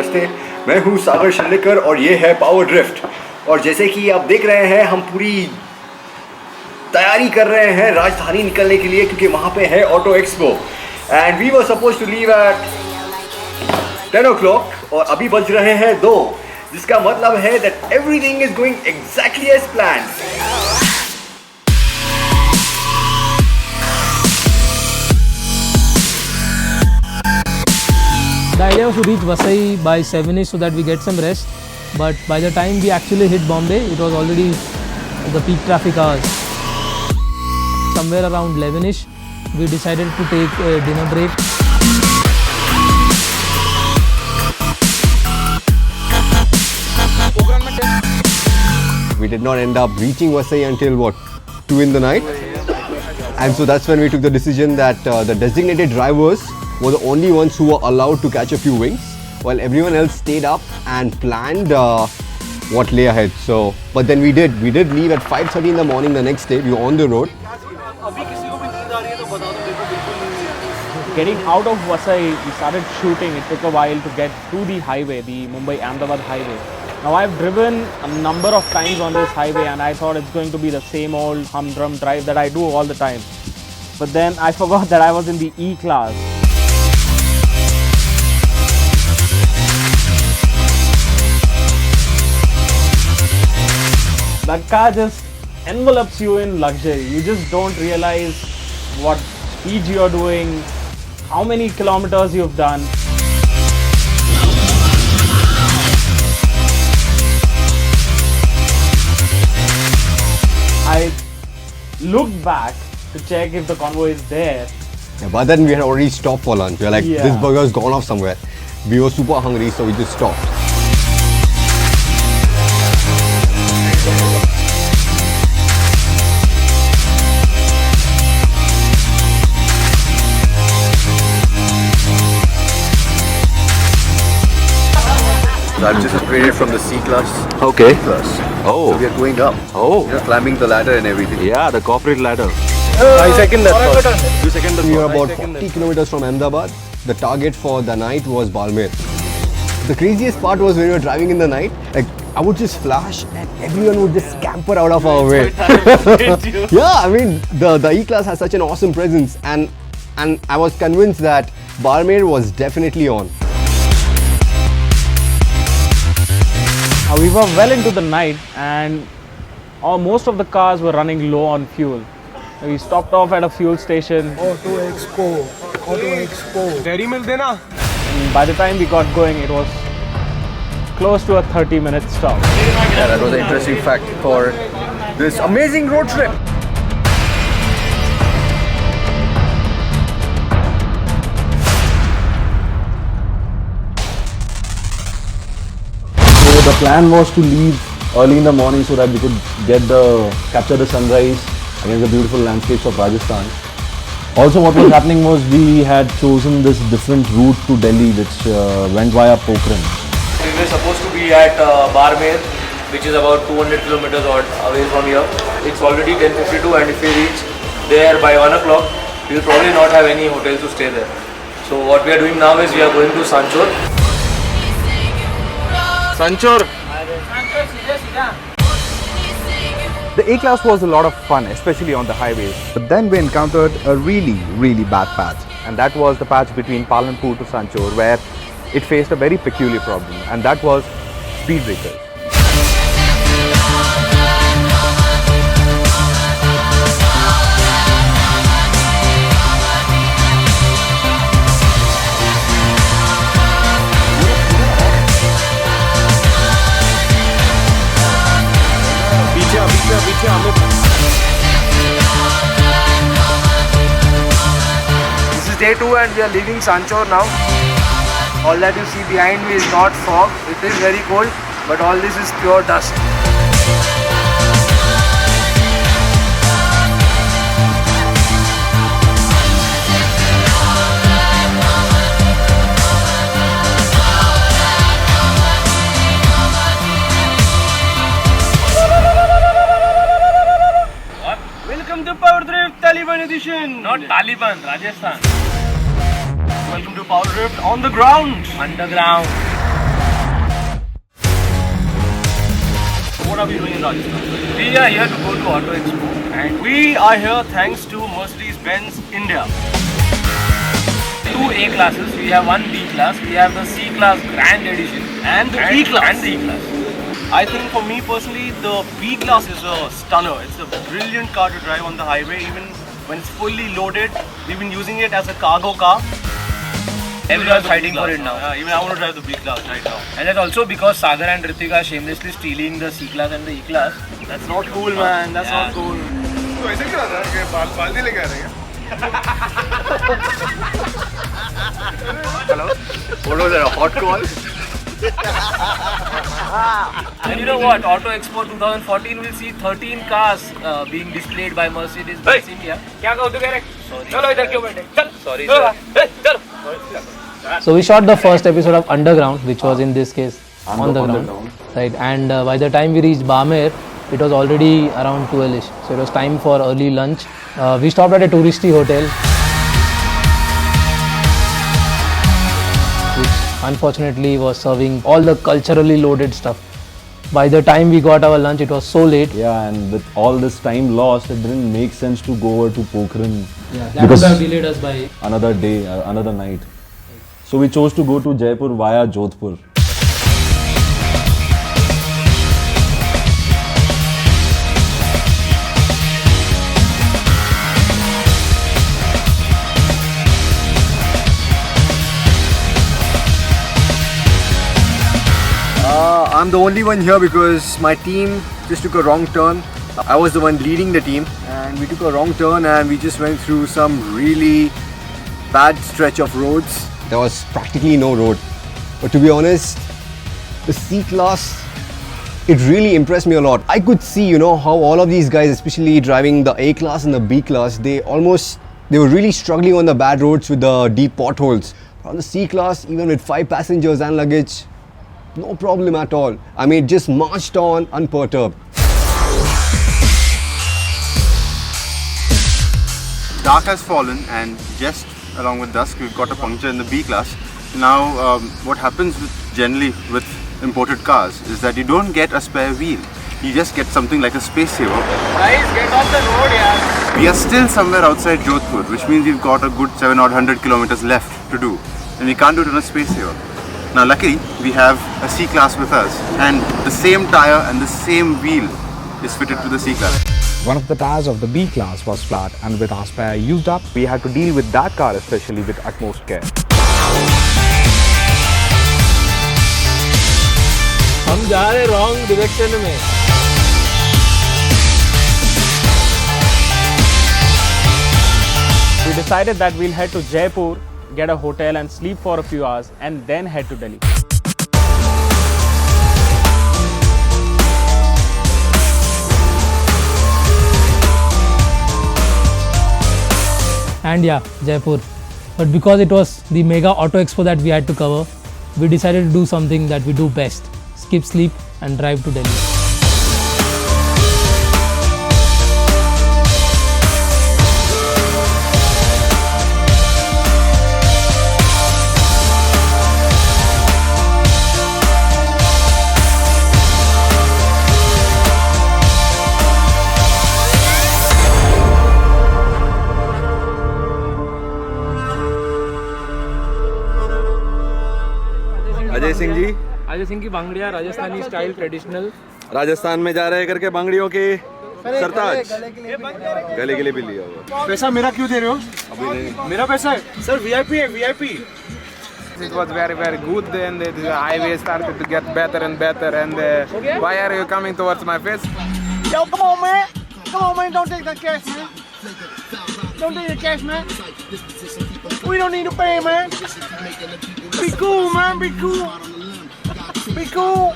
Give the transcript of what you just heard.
नमस्ते, मैं हूँ सागर शल्लेकर और ये है पावर ड्रिफ्ट। और जैसे कि आप देख रहे हैं हम पूरी तैयारी कर रहे हैं राजधानी निकलने के लिए, क्योंकि वहाँ पे है auto expo and we were suppose to leave at 10 o'clock और अभी बज रहे हैं 2, जिसका मतलब है that everything is going exactly as planned. The idea was to reach Vasai by 7ish so that we get some rest, but by the time we actually hit Bombay, it was already the peak traffic hours. Somewhere around 11ish, we decided to take a dinner break. We did not end up reaching Vasai until what, 2 in the night? And so that's when we took the decision that the designated drivers were the only ones who were allowed to catch a few wings, while everyone else stayed up and planned what lay ahead. So, but then we did leave at 5:30 in the morning the next day. We were on the road. Getting out of Vasai, we started shooting. It took a while to get to the highway, the Mumbai-Ahmedabad highway. Now I've driven a number of times on this highway and I thought it's going to be the same old humdrum drive that I do all the time. But then I forgot that I was in the E class. That car just envelops you in luxury. You just don't realize what speed you're doing, how many kilometers you've done. I looked back to check if the convoy is there. Yeah, but then we had already stopped for lunch. We were like, this burger's gone off somewhere. We were super hungry, so we just stopped. I've just upgraded from the C class. Okay. Class. Oh. So we are going up. Oh. We are climbing the ladder and everything. Yeah, the corporate ladder. I second that thought. You second the We are thought. about 40 kilometers from Ahmedabad. The target for the night was Balir. The craziest part was when we were driving in the night, like I would just flash and everyone would just scamper out of our way. Yeah, I mean the E-Class has such an awesome presence and I was convinced that Barmer was definitely on. We were well into the night and most of the cars were running low on fuel. We stopped off at a fuel station. AutoExpo. Dairy milk dena. By the time we got going, it was close to a 30-minute stop. Yeah, that was an interesting fact for this amazing road trip. So the plan was to leave early in the morning so that we could capture the sunrise against the beautiful landscapes of Rajasthan. Also, what was happening was we had chosen this different route to Delhi, which went via Pokhran. We were supposed to be at Barmer, which is about 200 kilometers away from here. It's already 10:52, and if we reach there by 1 o'clock, we will probably not have any hotel to stay there. So what we are doing now is we are going to Sanchor. Sanchor. The A-Class was a lot of fun, especially on the highways. But then we encountered a really bad patch. And that was the patch between Palanpur to Sanchor, where it faced a very peculiar problem. And that was speed breakers. This is day 2 and we are leaving Sanchor now. All that you see behind me is not fog. It is very cold, but all this is pure dust. Welcome to PowerDrift Taliban edition. Not Taliban, Rajasthan. Welcome to PowerDrift on the ground. Underground. are we doing in Rajasthan? We are here to go to AutoExpo. And we are here thanks to Mercedes Benz India. Two A classes. We have one B class. We have the C class Grand Edition And the E class. And the E class. I think for me personally, the B class is a stunner. It's a brilliant car to drive on the highway, even when it's fully loaded. We've been using it as a cargo car. Everyone's fighting for it now. Even I want to drive the B class right now. And that's also because Sagar and Ritik are shamelessly stealing the C class and the E class. That's not cool, man. That's not cool. तो ऐसे क्यों आता है कि बाल्टी लेके आ रहे हैं Hello? What was that, a hot call? And you know what? AutoExpo 2014 will see 13 cars being displayed by Mercedes Benz India. क्या कहो तू कह रहे? चलो इधर क्यों बैठे? चल. Sorry, sir. चल. So we shot the first episode of Underground, which was in this case on the ground, right? And by the time we reached Balir, it was already around 12ish. So it was time for early lunch. We stopped at a touristy hotel, which unfortunately was serving all the culturally loaded stuff. By the time we got our lunch, it was so late. Yeah, and with all this time lost, it didn't make sense to go over to Pokhran. Yeah, that would have delayed us by another day, another night. So we chose to go to Jaipur via Jodhpur. I'm the only one here because my team just took a wrong turn. I was the one leading the team and we took a wrong turn and we just went through some really bad stretch of roads. There was practically no road. But to be honest, the C-Class, it really impressed me a lot. I could see, how all of these guys, especially driving the A-Class and the B-Class, they were really struggling on the bad roads with the deep potholes. But on the C-Class, even with 5 passengers and luggage, no problem at all. I mean, it just marched on unperturbed. Dark has fallen and just along with dusk we've got a puncture in the B class. Now what happens generally with imported cars is that you don't get a spare wheel. You just get something like a space saver. Guys, get off the road, yaar. We are still somewhere outside Jodhpur, which means we've got a good 700 kilometers left to do. And we can't do it on a space saver. Now luckily, we have a C-Class with us and the same tire and the same wheel is fitted to the C-Class. One of the tires of the B class was flat, and with our spare used up, we had to deal with that car especially with utmost care. हम जा रहे wrong direction में. We decided that we'll head to Jaipur, get a hotel and sleep for a few hours and then head to Delhi. And yeah, Jaipur. But because it was the mega AutoExpo that we had to cover, we decided to do something that we do best: skip sleep and drive to Delhi. Ajay Singh ji, Ajay Singh की बांगड़िया Rajasthani style traditional. Rajasthan में जा रहे करके बांगड़ियों के सरताज गले के लिए भी लिया हुआ. पैसा मेरा क्यों दे रहे हो? अभी नहीं. मेरा पैसा है. Sir, VIP है, VIP. It was very, very good, and the highway started to get better and better. And why are you coming towards my face? Yo, come on, man. Come on, man. Don't take that cash, man. Don't take the cash, man. We don't need to pay, man. Be cool, man. Be cool. Be cool.